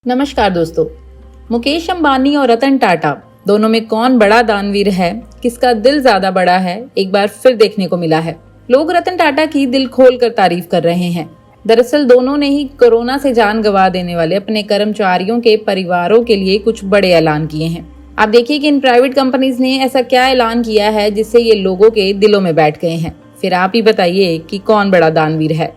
नमस्कार दोस्तों। मुकेश अंबानी और रतन टाटा दोनों में कौन बड़ा दानवीर है, किसका दिल ज्यादा बड़ा है, एक बार फिर देखने को मिला है। लोग रतन टाटा की दिल खोल कर तारीफ कर रहे हैं। दरअसल दोनों ने ही कोरोना से जान गंवा देने वाले अपने कर्मचारियों के परिवारों के लिए कुछ बड़े ऐलान किए हैं। आप देखिए कि इन प्राइवेट कंपनीज ने ऐसा क्या ऐलान किया है जिससे ये लोगों के दिलों में बैठ गए हैं। फिर आप ही बताइए कि कौन बड़ा दानवीर है।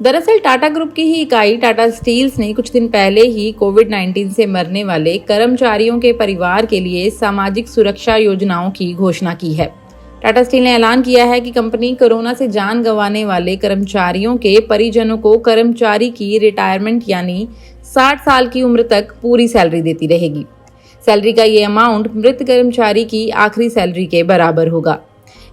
दरअसल टाटा ग्रुप की ही इकाई टाटा स्टील्स ने कुछ दिन पहले ही कोविड-19 से मरने वाले कर्मचारियों के परिवार के लिए सामाजिक सुरक्षा योजनाओं की घोषणा की है। टाटा स्टील ने ऐलान किया है कि कंपनी कोरोना से जान गंवाने वाले कर्मचारियों के परिजनों को कर्मचारी की रिटायरमेंट यानी 60 साल की उम्र तक पूरी सैलरी देती रहेगी। सैलरी का ये अमाउंट मृत कर्मचारी की आखिरी सैलरी के बराबर होगा।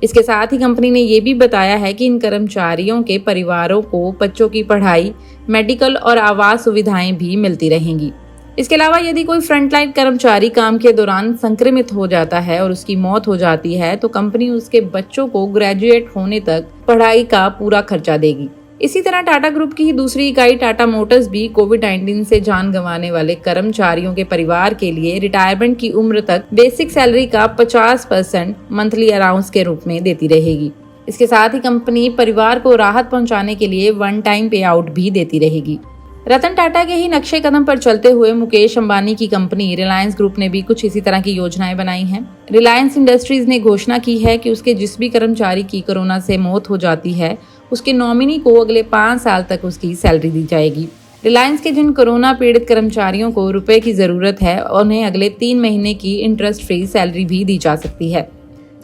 इसके साथ ही कंपनी ने ये भी बताया है कि इन कर्मचारियों के परिवारों को बच्चों की पढ़ाई, मेडिकल और आवास सुविधाएं भी मिलती रहेंगी। इसके अलावा यदि कोई फ्रंटलाइन कर्मचारी काम के दौरान संक्रमित हो जाता है और उसकी मौत हो जाती है तो कंपनी उसके बच्चों को ग्रेजुएट होने तक पढ़ाई का पूरा खर्चा देगी। इसी तरह टाटा ग्रुप की ही दूसरी इकाई टाटा मोटर्स भी कोविड-19 से जान गंवाने वाले कर्मचारियों के परिवार के लिए रिटायरमेंट की उम्र तक बेसिक सैलरी का 50% मंथली अलाउंस के रूप में देती रहेगी। इसके साथ ही कंपनी परिवार को राहत पहुंचाने के लिए वन टाइम पे आउट भी देती रहेगी। रतन टाटा के ही नक्शे कदम पर चलते हुए मुकेश अंबानी की कंपनी रिलायंस ग्रुप ने भी कुछ इसी तरह की योजनाएं बनाई हैं। रिलायंस इंडस्ट्रीज ने घोषणा की है कि उसके जिस भी कर्मचारी की कोरोना से मौत हो जाती है उसके नॉमिनी को अगले 5 साल तक उसकी सैलरी दी जाएगी। रिलायंस के जिन कोरोना पीड़ित कर्मचारियों को रुपए की जरूरत है उन्हें अगले 3 महीने की इंटरेस्ट फ्री सैलरी भी दी जा सकती है।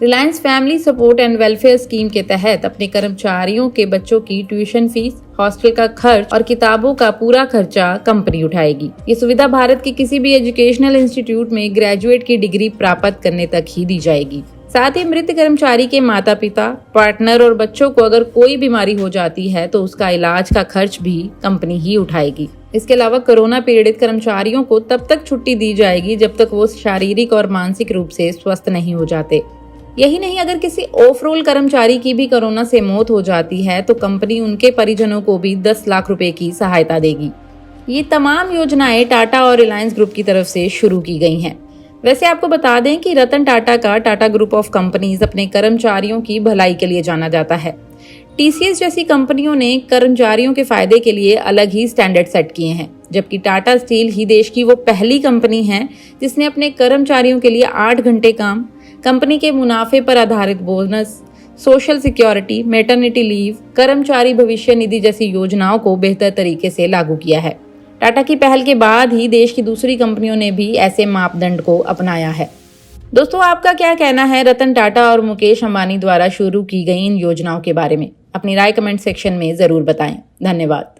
Reliance family support and welfare scheme के तहत अपने कर्मचारियों के बच्चों की ट्यूशन फीस, हॉस्टल का खर्च और किताबों का पूरा खर्चा कंपनी उठाएगी। ये सुविधा भारत के किसी भी एजुकेशनल इंस्टीट्यूट में ग्रेजुएट की डिग्री प्राप्त करने तक ही दी जाएगी। साथ ही मृत कर्मचारी के माता पिता, पार्टनर और बच्चों को अगर कोई बीमारी हो जाती है तो उसका इलाज का खर्च भी कंपनी ही उठाएगी। इसके अलावा कोरोना पीड़ित कर्मचारियों को तब तक छुट्टी दी जाएगी जब तक वो शारीरिक और मानसिक रूप से स्वस्थ नहीं हो जाते। यही नहीं, अगर किसी ऑफ रोल कर्मचारी की भी कोरोना से मौत हो जाती है तो कंपनी उनके परिजनों को भी 10 लाख रुपए की सहायता देगी। ये तमाम योजनाएं टाटा और रिलायंस ग्रुप की तरफ से शुरू की गई हैं। वैसे आपको बता दें कि रतन टाटा का टाटा ग्रुप ऑफ कंपनीज अपने कर्मचारियों की भलाई के लिए जाना जाता है। टीसीएस जैसी कंपनियों ने कर्मचारियों के फायदे के लिए अलग ही स्टैंडर्ड सेट किए हैं, जबकि टाटा स्टील ही देश की वो पहली कंपनी है जिसने अपने कर्मचारियों के लिए 8 घंटे काम, कंपनी के मुनाफे पर आधारित bonus, social security, maternity leave, कर्मचारी भविष्य निधि जैसी योजनाओं को बेहतर तरीके से लागू किया है। टाटा की पहल के बाद ही देश की दूसरी कंपनियों ने भी ऐसे मापदंड को अपनाया है। दोस्तों, आपका क्या कहना है रतन टाटा और मुकेश अंबानी द्वारा शुरू की गई इन योजनाओं के बारे में? अपनी राय कमेंट सेक्शन में जरूर बताएं। धन्यवाद।